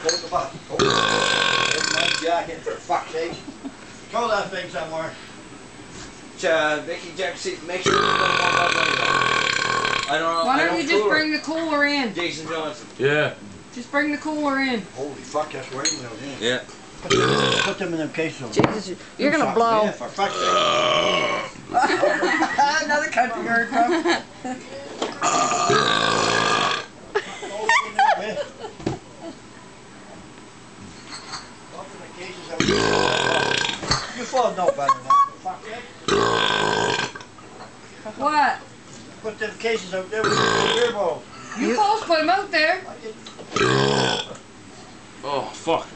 hold the button. Hold my jacket, for fuck's sake. Throw that thing somewhere. Vicky, Jack, make sure there's no more bugs anywhere. I don't know. Why don't you just bring the cooler in? Jason Johnson. Yeah. Just bring the cooler in. Holy fuck, that's raining out here. Yeah. Put them in them cases. Jesus, you're gonna blow. Yeah, for fuck's sake. Another country heard from. You thought no better than that. Fuck it. What? Put them cases out there with the beer bottle. You folks put them out there. Oh, fuck.